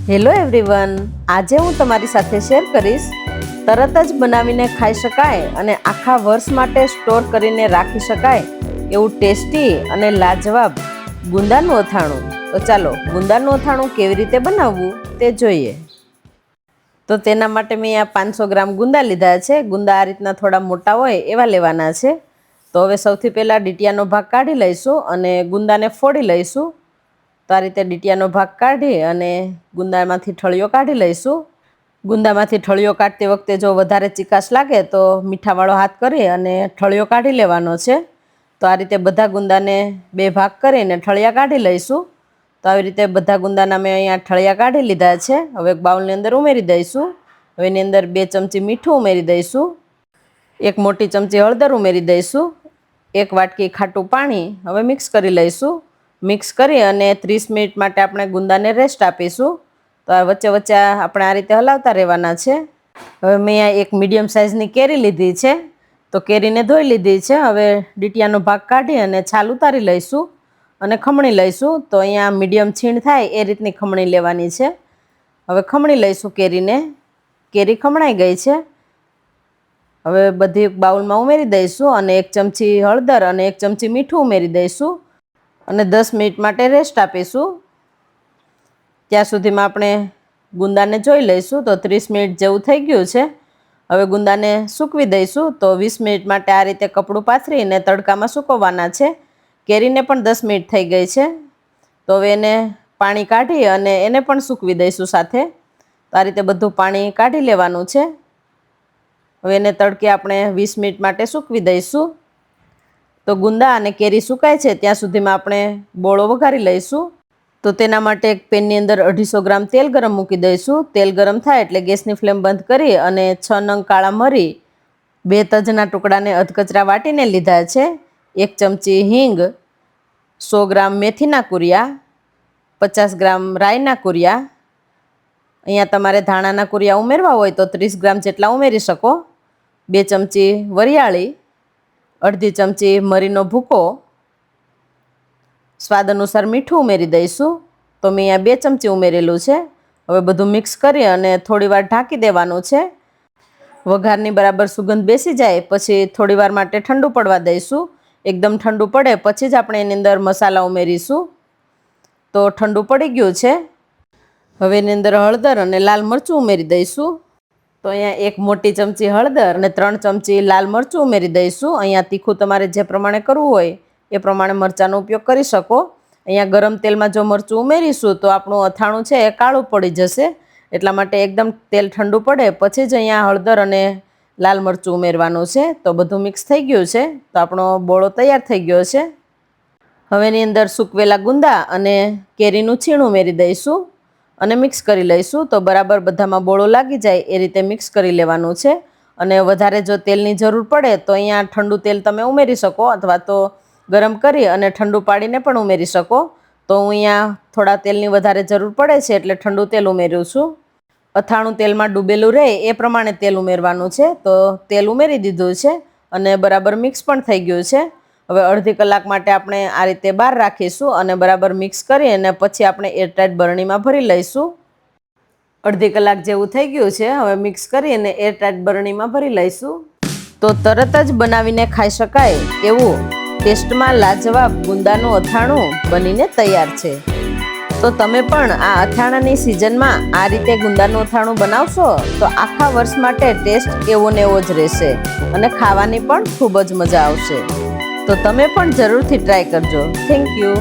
Hello everyone, આજે હું તમારી સાથે શેર કરીશ તરત જ બનાવીને ખાઈ શકાય અને આખા વર્ષ માટે સ્ટોર કરીને રાખી શકાય એવું ટેસ્ટી અને લાજવાબ ગુંદાનું અથાણું. તો ચાલો ગુંદાનું અથાણું કેવી રીતે બનાવવું તે જોઈએ. તો તેના માટે મેં આ 500 ગ્રામ ગુંદા લીધા છે. ગુંદા આ રીતના થોડા મોટા હોય એવા લેવાના છે. તો હવે સૌથી પહેલાં ડીટીયાનો ભાગ કાઢી લઈશું અને ગુંદાને ફોડી લઈશું. તો આ રીતે ડીટીયાનો ભાગ કાઢી અને ગુંદામાંથી ઠળિયો કાઢી લઈશું. ગુંદામાંથી ઠળિયો કાઢતી વખતે જો વધારે ચીકાશ લાગે તો મીઠાવાળો હાથ કરી અને ઠળિયો કાઢી લેવાનો છે. તો આ રીતે બધા ગુંદાને 2 ભાગ કરીને ઠળિયા કાઢી લઈશું. તો આવી રીતે બધા ગુંદાના મેં અહીંયા ઠળિયા કાઢી લીધા છે. હવે એક બાઉલની અંદર ઉમેરી દઈશું. હવે એની અંદર 2 ચમચી મીઠું ઉમેરી દઈશું. 1 મોટી ચમચી હળદર ઉમેરી દઈશું. 1 વાટકી ખાટું પાણી હવે મિક્સ કરી લઈશું. મિક્સ કરી અને 30 મિનિટ માટે આપણે ગુંદાને રેસ્ટ આપીશું. તો આ વચ્ચે વચ્ચે આપણે આ રીતે હલાવતા રહેવાના છે. હવે મેં આ એક મીડિયમ સાઇઝની કેરી લીધી છે. તો કેરીને ધોઈ લીધી છે. હવે ડીટીયાનો ભાગ કાઢી અને છાલ ઉતારી લઈશું અને ખમણી લઈશું. તો અહીંયા મીડિયમ છીણ થાય એ રીતની ખમણી લેવાની છે. હવે ખમણી લઈશું કેરીને. કેરી ખમણાઈ ગઈ છે. હવે બધી બાઉલમાં ઉમેરી દઈશું અને 1 ચમચી હળદર અને 1 ચમચી મીઠું ઉમેરી દઈશું અને 10 મિનિટ માટે રેસ્ટ આપીશું. ત્યાં સુધીમાં આપણે ગુંદાને જોઈ લઈશું. તો 30 મિનિટ જેવું થઈ ગયું છે. હવે ગુંદાને સૂકવી દઈશું. તો 20 મિનિટ માટે આ રીતે કપડું પાથરીને તડકામાં સૂકવવાના છે. કેરીને પણ 10 મિનિટ થઈ ગઈ છે. તો હવે એને પાણી કાઢી અને એને પણ સૂકવી દઈશું સાથે. તો આ રીતે બધું પાણી કાઢી લેવાનું છે. હવે એને તડકે આપણે 20 મિનિટ માટે સૂકવી દઈશું. તો ગુંદા અને કેરી સુકાય છે ત્યાં સુધીમાં આપણે બોળો વઘારી લઈશું. તો તેના માટે એક પેનની અંદર 250 ગ્રામ તેલ ગરમ મૂકી દઈશું. તેલ ગરમ થાય એટલે ગેસની ફ્લેમ બંધ કરી અને 6 નંગ કાળા મરી, 2 તજના ટુકડાને અધકચરા વાટીને લીધા છે, 1 ચમચી હિંગ, 100 ગ્રામ મેથીના કુરિયા, 50 ગ્રામ રાઈના કુરિયા. અહીંયા તમારે ધાણાના કુરિયા ઉમેરવા હોય તો 30 ગ્રામ જેટલા ઉમેરી શકો. 2 ચમચી વરિયાળી, 1/2 ચમચી મરીનો ભૂકો, સ્વાદ અનુસાર મીઠું ઉમેરી દઈશું. તો મેં અહીંયા 2 ચમચી ઉમેરેલું છે. હવે બધું મિક્સ કરી અને થોડીવાર ઢાંકી દેવાનું છે. વઘારની બરાબર સુગંધ બેસી જાય પછી થોડીવાર માટે ઠંડુ પડવા દઈશું. એકદમ ઠંડુ પડે પછી જ આપણે એની અંદર મસાલા ઉમેરીશું. તો ઠંડુ પડી ગયું છે. હવે એની અંદર હળદર અને લાલ મરચું ઉમેરી દઈશું. તો અહીંયા 1 મોટી ચમચી હળદર અને 3 ચમચી લાલ મરચું ઉમેરી દઈશું. અહીંયા તીખું તમારે જે પ્રમાણે કરવું હોય એ પ્રમાણે મરચાંનો ઉપયોગ કરી શકો. અહીંયા ગરમ તેલમાં જો મરચું ઉમેરીશું તો આપણું અથાણું છે એ કાળું પડી જશે. એટલા માટે એકદમ તેલ ઠંડુ પડે પછી જ અહીંયા હળદર અને લાલ મરચું ઉમેરવાનું છે. તો બધું મિક્સ થઈ ગયું છે. તો આપણો બોળો તૈયાર થઈ ગયો છે. હવે એની અંદર સૂકવેલા ગુંદા અને કેરીનું છીણ ઉમેરી દઈશું અને મિક્સ કરી લઈશું. તો બરાબર બધામાં બોળો લાગી જાય એ રીતે મિક્સ કરી લેવાનું છે. અને વધારે જો તેલની જરૂર પડે તો અહીંયા ઠંડુ તેલ તમે ઉમેરી શકો અથવા તો ગરમ કરી અને ઠંડુ પાડીને પણ ઉમેરી શકો. તો હું અહીંયા થોડા તેલની વધારે જરૂર પડે છે એટલે ઠંડુ તેલ ઉમેર્યું છું. અથાણું તેલમાં ડૂબેલું રહે એ પ્રમાણે તેલ ઉમેરવાનું છે. તો તેલ ઉમેરી દીધું છે અને બરાબર મિક્સ પણ થઈ ગયું છે. હવે અડધી કલાક માટે આપણે આ રીતે બહાર રાખીશું અને બરાબર મિક્સ કરી અને પછી આપણે એરટાઇટ બરણીમાં ભરી લઈશું. અડધી કલાક જેવું થઈ ગયું છે. હવે મિક્સ કરી અને એરટાઇટ બરણીમાં ભરી લઈશું. તો તરત જ બનાવીને ખાઈ શકાય એવું ટેસ્ટમાં લાજવાબ ગુંદાનું અથાણું બનીને તૈયાર છે. તો તમે પણ આ અથાણાની સિઝનમાં આ રીતે ગુંદાનું અથાણું બનાવશો તો આખા વર્ષ માટે ટેસ્ટ એવો ને એવો જ રહેશે અને ખાવાની પણ ખૂબ જ મજા આવશે. તો તમે પણ જરૂરથી ટ્રાય કરજો. Thank you.